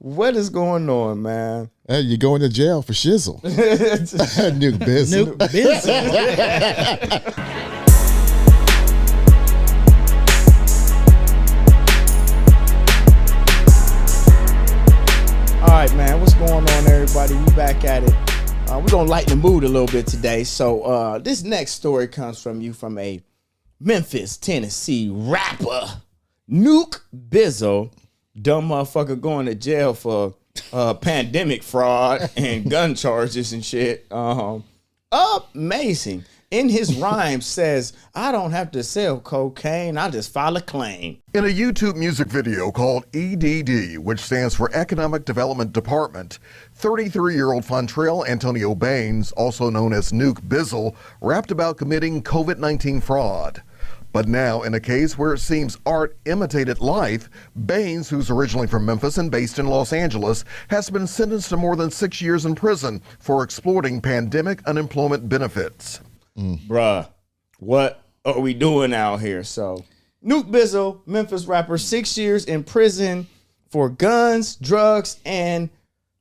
What is going on, man? Hey, you're going to jail for shizzle. Nuke Bizzle. Nuke Bizzle. All right, man. What's going on, everybody? We back at it. We're going to lighten the mood a little bit today. So this next story comes from a Memphis, Tennessee rapper, Nuke Bizzle. Dumb motherfucker going to jail for pandemic fraud and gun charges and shit. Amazing. In his rhyme says, I don't have to sell cocaine, I just file a claim. In a YouTube music video called EDD, which stands for Economic Development Department, 33-year-old Fontrell Antonio Baines, also known as Nuke Bizzle, rapped about committing COVID-19 fraud. But now, in a case where it seems art imitated life, Baines, who's originally from Memphis and based in Los Angeles, has been sentenced to more than 6 years in prison for exploiting pandemic unemployment benefits. Bruh, what are we doing out here? So, Nuke Bizzle, Memphis rapper, 6 years in prison for guns, drugs, and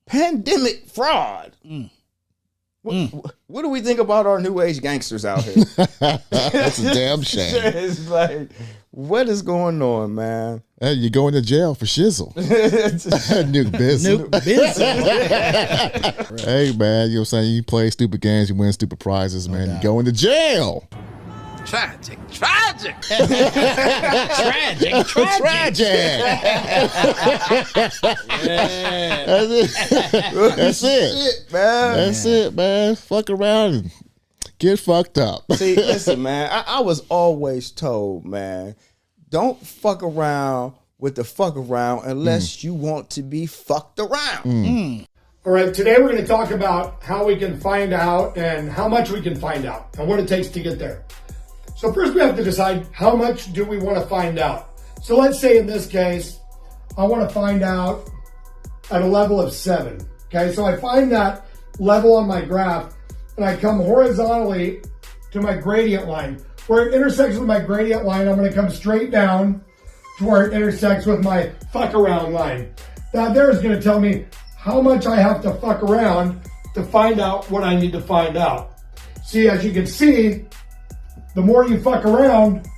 pandemic fraud. What do we think about our new age gangsters out here? That's a damn shame. It's like, what is going on, man? Hey, you're going to jail for shizzle. Nuke Bizzle. Nuke Bizzle. Hey, man, you know what I'm saying? You play stupid games, you win stupid prizes, man. You're going to jail. Tragic. Tragic. Yeah. That's it. Man. That's it, man. Fuck around and get fucked up. See, listen, man, I was always told, man, don't fuck around with the fuck around unless you want to be fucked around. All right, today we're going to talk about how we can find out and how much we can find out and what it takes to get there. So first we have to decide how much do we want to find out. So let's say in this case, I want to find out at a level of 7. Okay, so I find that level on my graph and I come horizontally to my gradient line. Where it intersects with my gradient line, I'm going to come straight down to where it intersects with my fuck around line. That there is going to tell me how much I have to fuck around to find out what I need to find out. See, as you can see, the more you fuck around,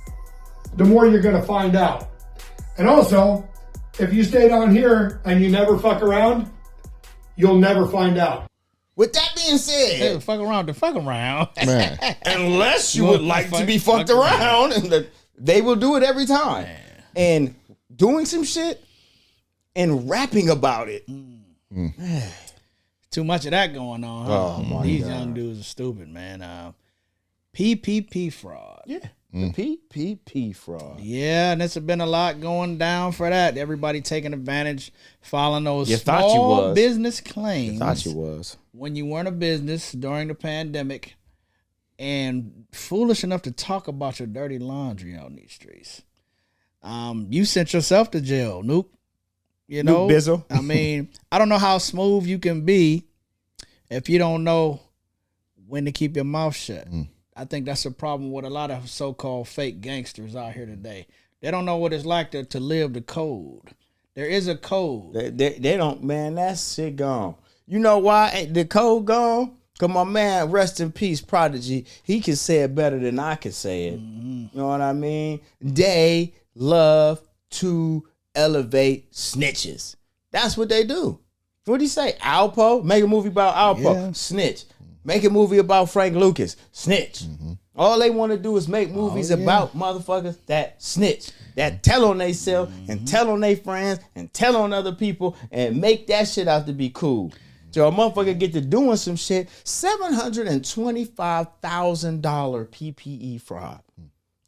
the more you're going to find out. And also, if you stay down here and you never fuck around, you'll never find out. With that being said, Fuck around to fuck around. Man. unless you would like to be fucked around, and they will do it every time. And doing some shit and rapping about it. Too much of that going on, huh? Oh, my These God. young dudes are stupid, man. PPP fraud. Yeah. The PPP fraud. Yeah, and there's been a lot going down for that. Everybody taking advantage, filing those You thought you small was. business claims. Thought you was. When you weren't a business during the pandemic and foolish enough to talk about your dirty laundry on these streets. You sent yourself to jail, Nuke. You know, Nuke Bizzle. I mean, I don't know how smooth you can be if you don't know when to keep your mouth shut. I think that's a problem with a lot of so-called fake gangsters out here today. They don't know what it's like to live the code. There is a code. They don't, man, that shit gone. You know why ain't the code gone? Because my man, rest in peace, Prodigy, he can say it better than I can say it. You know what I mean? They love to elevate snitches. That's what they do. What do you say? Alpo? Make a movie about Alpo. Yeah. Snitch. Make a movie about Frank Lucas. Snitch. All they want to do is make movies about motherfuckers that snitch, that tell on themselves and tell on their friends and tell on other people and make that shit out to be cool. So a motherfucker get to doing some shit, $725,000 PPE fraud.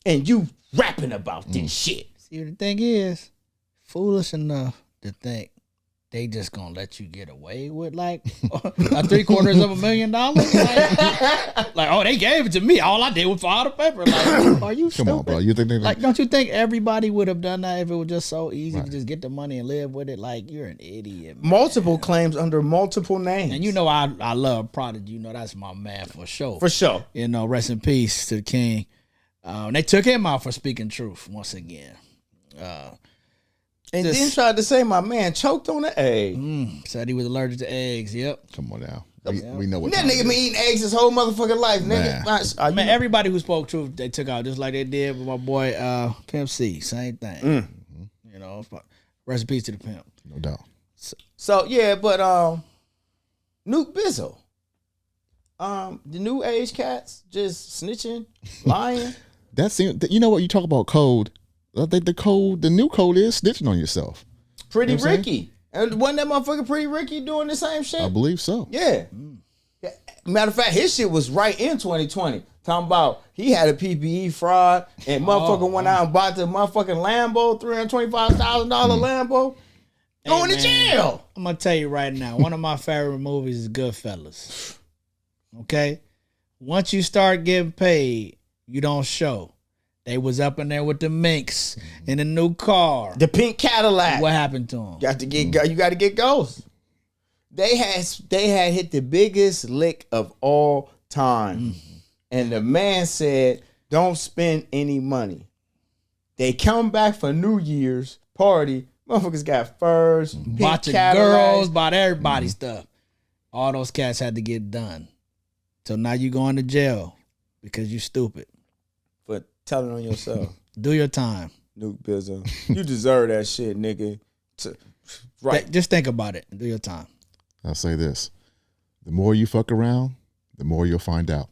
And you rapping about this shit. See, the thing is, foolish enough to think they just gonna let you get away with like $750,000. Like, oh, they gave it to me. All I did was file the paper. Like, are you stupid? Come on, bro. You think they Like, don't you think everybody would have done that if it was just so easy to just get the money and live with it? Like, you're an idiot, man. Multiple claims under multiple names. And you know I love Prodigy. You know that's my man for sure. For sure. You know, rest in peace to the king. They took him out for speaking truth once again. And then tried to say my man choked on the egg. Said he was allergic to eggs. Yep. Come on now. We know what That nigga been eating eggs his whole motherfucking life, nigga. Man, everybody who spoke truth, they took out just like they did with my boy Pimp C. Same thing. You know, rest in peace to the pimp. No doubt. So yeah, but Nuke Bizzle. The new age cats just snitching, lying. That seems. You know what? You talk about code. The new code is snitching on yourself. Pretty Ricky. And wasn't that motherfucker Pretty Ricky doing the same shit? I believe so. Yeah. Matter of fact, his shit was right in 2020. Talking about he had a PPE fraud and motherfucker went out and bought the motherfucking Lambo, $325,000 Lambo. Going to jail. I'm gonna tell you right now, one of my favorite movies is Goodfellas. Okay? Once you start getting paid, you don't show. They was up in there with the minks in the new car. The pink Cadillac. What happened to them? You got to get ghosts. They had hit the biggest lick of all time. And the man said, don't spend any money. They come back for New Year's party. Motherfuckers got furs, Bought your girls, bought everybody's stuff. All those cats had to get done. So now you going to jail because you stupid. For telling on yourself. Do your time. Nuke Bizzle. You deserve that shit, nigga. Right. Just think about it. Do your time. I'll say this. The more you fuck around, the more you'll find out.